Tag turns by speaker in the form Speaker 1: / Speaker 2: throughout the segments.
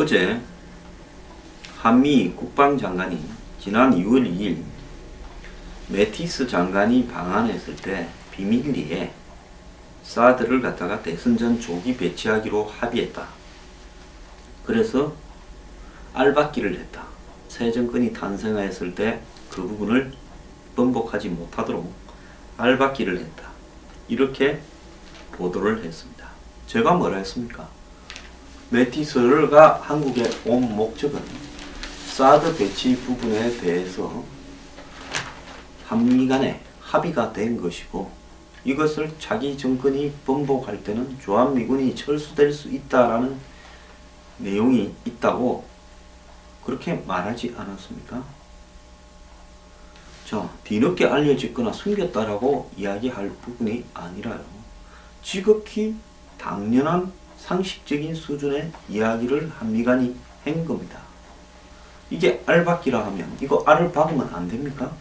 Speaker 1: 어제 한미 국방장관이 지난 6월 2일 매티스 장관이 방한했을 때 비밀리에 사드를 갖다가 대선전 조기 배치하기로 합의했다. 그래서 알박기를 했다. 새 정권이 탄생하였을 때 그 부분을 번복하지 못하도록 알박기를 했다. 이렇게 보도를 했습니다. 제가 뭐라 했습니까? 매티스가 한국에 온 목적은 사드 배치 부분에 대해서 한미 간에 합의가 된 것이고, 이것을 자기 정권이 번복할 때는 주한미군이 철수될 수 있다라는 내용이 있다고 그렇게 말하지 않았습니까? 자, 뒤늦게 알려졌거나 숨겼다라고 이야기할 부분이 아니라요. 지극히 당연한 상식적인 수준의 이야기를 한미 간이 한 겁니다. 이게 알박기라 하면 이거 알을 박으면 안 됩니까?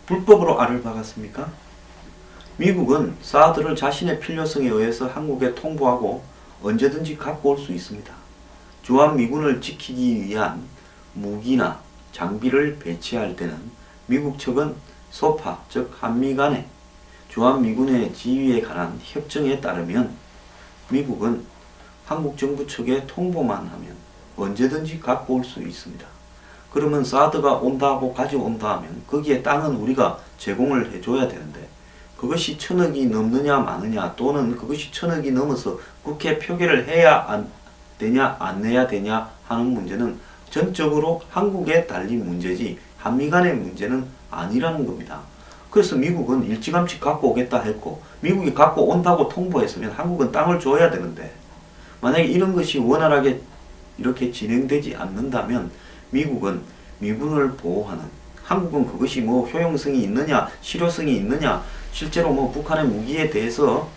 Speaker 1: 불법으로 알을 박았습니까? 미국은 사드를 자신의 필요성에 의해서 한국에 통보하고 언제든지 갖고 올 수 있습니다. 주한미군을 지키기 위한 무기나 장비를 배치할 때는 미국 측은 소파, 즉 한미 간의 주한미군의 지휘에 관한 협정에 따르면 미국은 한국 정부 측에 통보만 하면 언제든지 갖고 올 수 있습니다. 그러면 사드가 온다고 가져온다 하면 거기에 땅은 우리가 제공을 해줘야 되는데, 그것이 1,000억이 넘느냐 마느냐, 또는 그것이 1,000억이 넘어서 국회 표결을 해야 되냐 안 내야 되냐 하는 문제는 전적으로 한국에 달린 문제지 한미 간의 문제는 아니라는 겁니다. 그래서 미국은 일찌감치 갖고 오겠다 했고, 미국이 갖고 온다고 통보했으면 한국은 땅을 줘야 되는데, 만약에 이런 것이 원활하게 이렇게 진행되지 않는다면 미국은 미군을 보호하는, 한국은 그것이 뭐 효용성이 있느냐 실효성이 있느냐, 실제로 뭐 북한의 무기에 대해서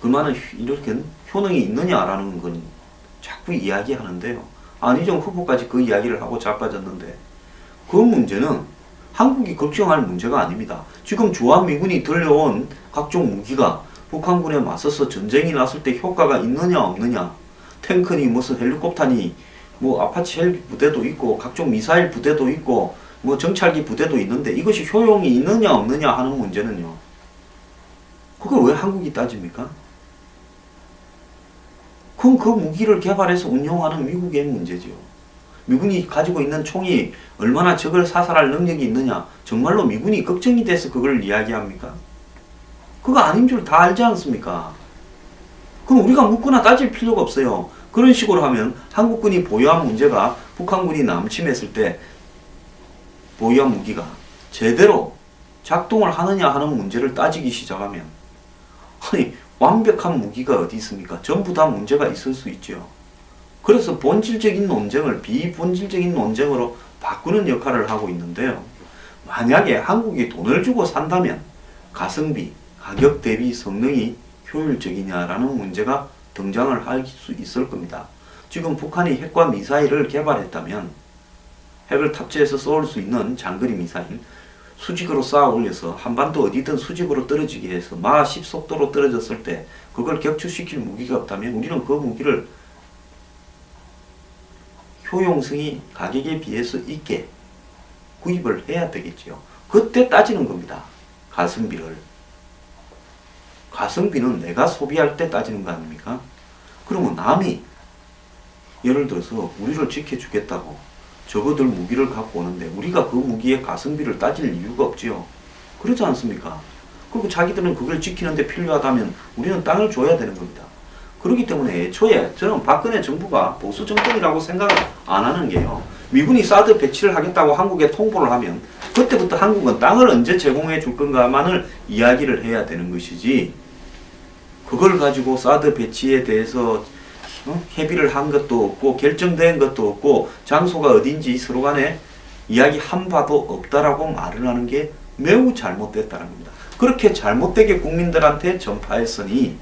Speaker 1: 그만한 이렇게 효능이 있느냐라는 건 자꾸 이야기하는데요. 안희정 후보까지 그 이야기를 하고 자빠졌는데, 그 문제는 한국이 걱정할 문제가 아닙니다. 지금 주한미군이 들려온 각종 무기가 북한군에 맞서서 전쟁이 났을 때 효과가 있느냐 없느냐, 탱크니 무슨 헬리콥터니 뭐 아파치 헬기 부대도 있고 각종 미사일 부대도 있고 뭐 정찰기 부대도 있는데, 이것이 효용이 있느냐 없느냐 하는 문제는요, 그걸 왜 한국이 따집니까? 그럼 그 무기를 개발해서 운용하는 미국의 문제죠. 미군이 가지고 있는 총이 얼마나 적을 사살할 능력이 있느냐, 정말로 미군이 걱정이 돼서 그걸 이야기합니까? 그거 아닌 줄 다 알지 않습니까? 그럼 우리가 묻거나 따질 필요가 없어요. 그런 식으로 하면 한국군이 보유한 문제가 북한군이 남침했을 때 보유한 무기가 제대로 작동을 하느냐 하는 문제를 따지기 시작하면, 아니 완벽한 무기가 어디 있습니까? 전부 다 문제가 있을 수 있죠. 그래서 본질적인 논쟁을 비본질적인 논쟁으로 바꾸는 역할을 하고 있는데요. 만약에 한국이 돈을 주고 산다면 가성비, 가격 대비 성능이 효율적이냐라는 문제가 등장을 할 수 있을 겁니다. 지금 북한이 핵과 미사일을 개발했다면 핵을 탑재해서 쏠 수 있는 장거리 미사일, 수직으로 쌓아 올려서 한반도 어디든 수직으로 떨어지게 해서 마 10 속도로 떨어졌을 때 그걸 격추시킬 무기가 없다면 우리는 그 무기를 효용성이 가격에 비해서 있게 구입을 해야 되겠지요. 그때 따지는 겁니다. 가성비를. 가성비는 내가 소비할 때 따지는 거 아닙니까? 그러면 남이 예를 들어서 우리를 지켜주겠다고 저거들 무기를 갖고 오는데 우리가 그 무기의 가성비를 따질 이유가 없지요. 그렇지 않습니까? 그리고 자기들은 그걸 지키는데 필요하다면 우리는 땅을 줘야 되는 겁니다. 그렇기 때문에 애초에 저는 박근혜 정부가 보수 정권이라고 생각을 안 하는 게요, 미군이 사드 배치를 하겠다고 한국에 통보를 하면 그때부터 한국은 땅을 언제 제공해 줄 건가만을 이야기를 해야 되는 것이지, 그걸 가지고 사드 배치에 대해서 협의를 한 것도 없고 결정된 것도 없고 장소가 어딘지 서로 간에 이야기 한 바도 없다라고 말을 하는 게 매우 잘못됐다는 겁니다. 그렇게 잘못되게 국민들한테 전파했으니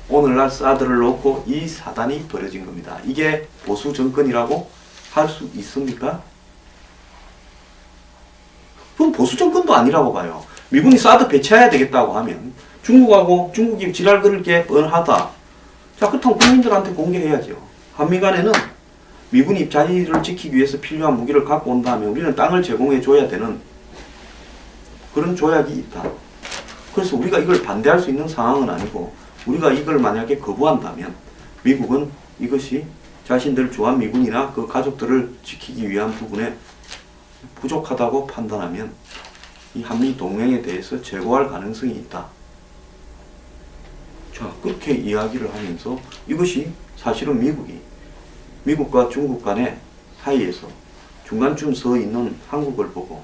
Speaker 1: 오늘날 사드를 놓고 이 사단이 벌어진 겁니다. 이게 보수 정권이라고 할 수 있습니까? 그건 보수 정권도 아니라고 봐요. 미군이 사드 배치해야 되겠다고 하면 중국이 지랄 걸을 게 뻔하다. 자, 그렇다면 국민들한테 공개해야죠. 한미 간에는 미군이 자리를 지키기 위해서 필요한 무기를 갖고 온다면 우리는 땅을 제공해 줘야 되는 그런 조약이 있다. 그래서 우리가 이걸 반대할 수 있는 상황은 아니고, 우리가 이걸 만약에 거부한다면 미국은 이것이 자신들 주한미군이나 그 가족들을 지키기 위한 부분에 부족하다고 판단하면 이 한미 동맹에 대해서 재고할 가능성이 있다. 자, 그렇게 이야기를 하면서 이것이 사실은 미국과 중국 간의 사이에서 중간쯤 서 있는 한국을 보고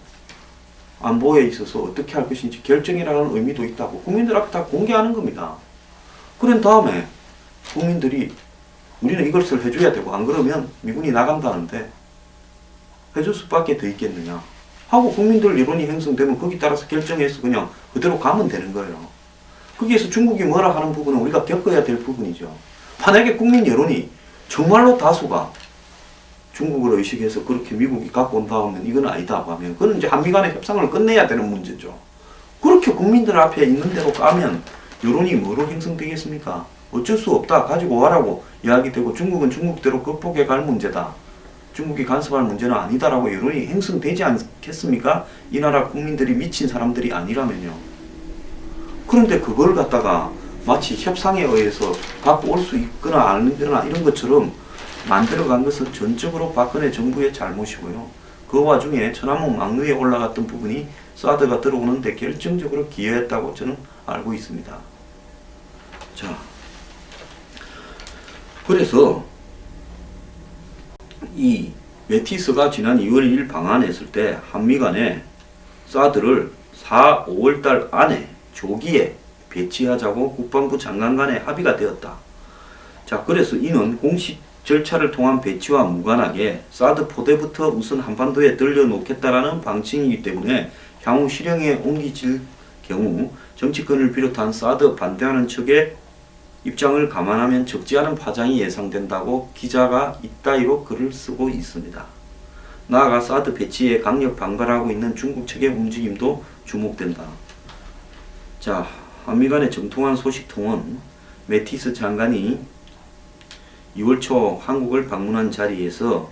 Speaker 1: 안보에 있어서 어떻게 할 것인지 결정이라는 의미도 있다고 국민들 앞에 다 공개하는 겁니다. 그런 다음에 국민들이 우리는 이것을 해줘야 되고, 안 그러면 미군이 나간다는데 해줄 수밖에 더 있겠느냐 하고 국민들 여론이 형성되면 거기 따라서 결정해서 그냥 그대로 가면 되는 거예요. 거기에서 중국이 뭐라 하는 부분은 우리가 겪어야 될 부분이죠. 만약에 국민 여론이 정말로 다수가 중국을 의식해서 그렇게 미국이 갖고 온다 하면 이건 아니다고 하면, 그건 이제 한미 간의 협상을 끝내야 되는 문제죠. 그렇게 국민들 앞에 있는 대로 까면 여론이 뭐로 형성되겠습니까? 어쩔 수 없다, 가지고 와라고 이야기되고, 중국은 중국대로 극복해 갈 문제다, 중국이 간섭할 문제는 아니다라고 여론이 형성되지 않겠습니까? 이 나라 국민들이 미친 사람들이 아니라면요. 그런데 그걸 갖다가 마치 협상에 의해서 갖고 올 수 있거나 아니거나 이런 것처럼 만들어간 것은 전적으로 박근혜 정부의 잘못이고요. 그 와중에 천안문 막루에 올라갔던 부분이 사드가 들어오는데 결정적으로 기여했다고 저는 알고 있습니다. 자, 그래서 이 매티스가 지난 2월 1일 방한했을 때 한미 간에 사드를 4, 5월달 안에 조기에 배치하자고 국방부 장관 간에 합의가 되었다. 자, 그래서 이는 공식 절차를 통한 배치와 무관하게 사드 포대부터 우선 한반도에 들려놓겠다라는 방침이기 때문에 향후 실행에 옮기질 경우 정치권을 비롯한 사드 반대하는 측의 입장을 감안하면 적지 않은 파장이 예상된다고 기자가 이따위로 글을 쓰고 있습니다. 나아가 사드 배치에 강력 반발하고 있는 중국 측의 움직임도 주목된다. 자, 한미 간의 정통한 소식통은 매티스 장관이 2월 초 한국을 방문한 자리에서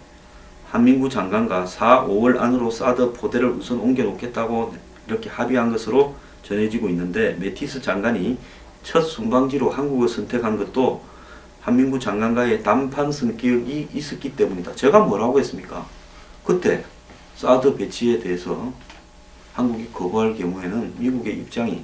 Speaker 1: 한민구 장관과 4, 5월 안으로 사드 포대를 우선 옮겨놓겠다고 이렇게 합의한 것으로 전해지고 있는데, 매티스 장관이 첫 순방지로 한국을 선택한 것도 한민구 장관과의 담판 성격이 있었기 때문이다. 제가 뭐라고 했습니까? 그때 사드 배치에 대해서 한국이 거부할 경우에는 미국의 입장이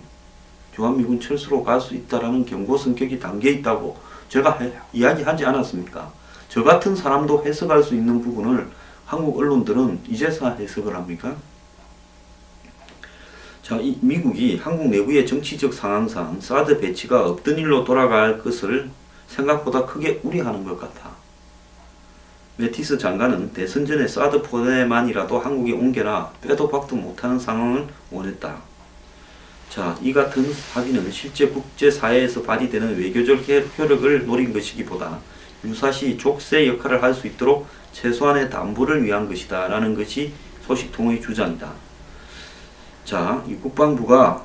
Speaker 1: 주한미군 철수로 갈 수 있다라는 경고 성격이 담겨 있다고 제가 이야기하지 않았습니까? 저 같은 사람도 해석할 수 있는 부분을 한국 언론들은 이제서 해석을 합니까? 자, 이 미국이 한국 내부의 정치적 상황상 사드 배치가 없던 일로 돌아갈 것을 생각보다 크게 우려하는 것 같아. 매티스 장관은 대선 전에 사드 포대만이라도 한국에 옮겨나 빼도 박도 못하는 상황을 원했다. 자, 이 같은 합의는 실제 국제사회에서 발휘되는 외교적 효력을 노린 것이기보다 유사시 족쇄 역할을 할 수 있도록 최소한의 담보를 위한 것이다 라는 것이 소식통의 주장이다. 자, 이 국방부가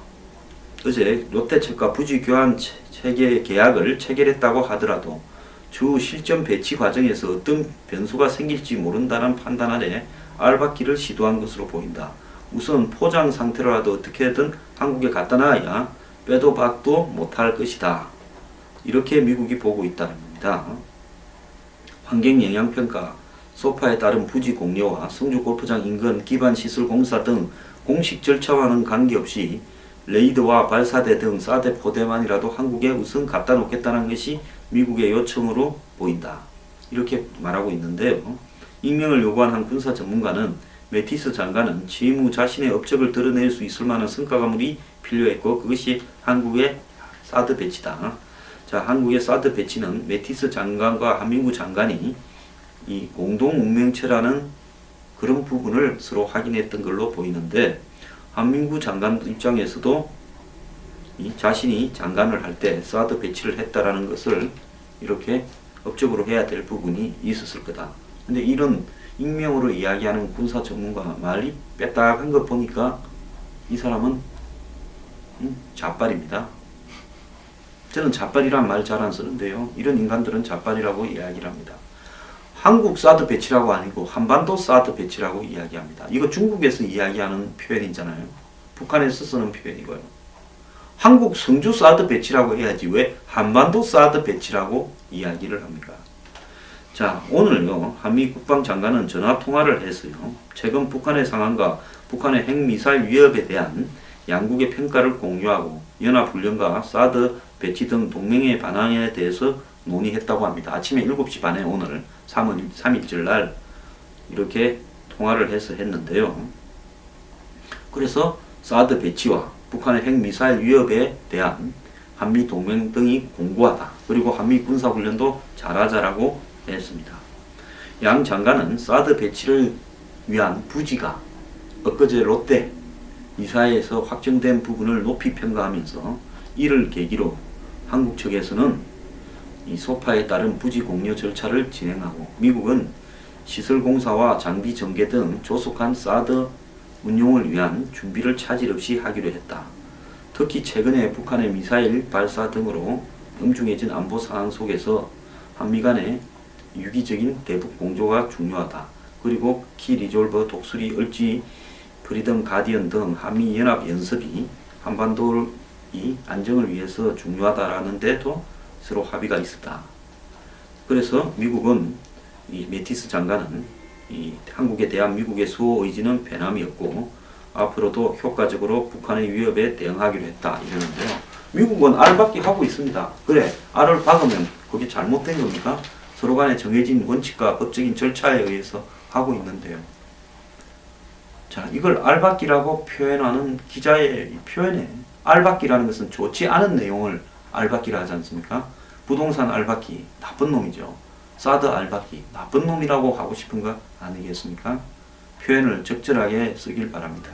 Speaker 1: 어제 롯데측과 부지 교환 체계 계약을 체결했다고 하더라도 주 실전 배치 과정에서 어떤 변수가 생길지 모른다는 판단 아래 알박기를 시도한 것으로 보인다. 우선 포장 상태로라도 어떻게든 한국에 갖다 놔야 빼도 박도 못할 것이다. 이렇게 미국이 보고 있다는 겁니다. 환경영향평가, 소파에 따른 부지 공여와 성주골프장 인근 기반시설 공사 등 공식 절차와는 관계없이 레이더와 발사대 등 사드 포대만이라도 한국에 우선 갖다 놓겠다는 것이 미국의 요청으로 보인다. 이렇게 말하고 있는데요. 익명을 요구한 한 군사 전문가는 매티스 장관은 취임 후 자신의 업적을 드러낼 수 있을 만한 성과가물이 필요했고 그것이 한국의 사드 배치다. 자, 한국의 사드 배치는 매티스 장관과 한민구 장관이 이 공동 운명체라는 그런 부분을 서로 확인했던 걸로 보이는데, 한민구 장관 입장에서도 이 자신이 장관을 할 때 사드 배치를 했다라는 것을 이렇게 업적으로 해야 될 부분이 있었을 거다. 근데 이런 익명으로 이야기하는 군사 전문가 말이 빼딱한 거 보니까 이 사람은 자빨입니다. 저는 자빨이란 말 잘 안 쓰는데요. 이런 인간들은 자빨이라고 이야기를 합니다. 한국 사드 배치라고 아니고 한반도 사드 배치라고 이야기합니다. 이거 중국에서 이야기하는 표현이잖아요. 북한에서 쓰는 표현이고요. 한국 성주 사드 배치라고 해야지 왜 한반도 사드 배치라고 이야기를 합니까? 자, 오늘요 한미 국방장관은 전화 통화를 해서요 최근 북한의 상황과 북한의 핵미사일 위협에 대한 양국의 평가를 공유하고 연합훈련과 사드 배치 등 동맹의 반항에 대해서 논의했다고 합니다. 아침에 7시 반에 오늘 3일절 날 이렇게 통화를 해서 했는데요. 그래서 사드 배치와 북한의 핵미사일 위협에 대한 한미 동맹 등이 공고하다. 그리고 한미 군사훈련도 잘하자라고 했습니다. 양 장관은 사드 배치를 위한 부지가 엊그제 롯데 이사회에서 확정된 부분을 높이 평가하면서 이를 계기로 한국 측에서는 이 소파에 따른 부지 공여 절차를 진행하고 미국은 시설 공사와 장비 전개 등 조속한 사드 운용을 위한 준비를 차질 없이 하기로 했다. 특히 최근에 북한의 미사일 발사 등으로 엄중해진 안보 상황 속에서 한미 간의 유기적인 대북 공조가 중요하다. 그리고 키 리졸버, 독수리, 을지, 프리덤 가디언 등 한미 연합 연습이 한반도의 안정을 위해서 중요하다라는 데도 서로 합의가 있었다. 그래서 미국은 이 매티스 장관은 이 한국에 대한 미국의 수호 의지는 변함이 없고 앞으로도 효과적으로 북한의 위협에 대응하기로 했다 이러는데요. 미국은 알박기 하고 있습니다. 그래, 알을 박으면 그게 잘못된 겁니까? 서로 간에 정해진 원칙과 법적인 절차에 의해서 하고 있는데요. 자, 이걸 알박기라고 표현하는 기자의 표현에 알박기라는 것은 좋지 않은 내용을 알박기라 하지 않습니까? 부동산 알박기, 나쁜 놈이죠. 사드 알박기, 나쁜 놈이라고 하고 싶은 거 아니겠습니까? 표현을 적절하게 쓰길 바랍니다.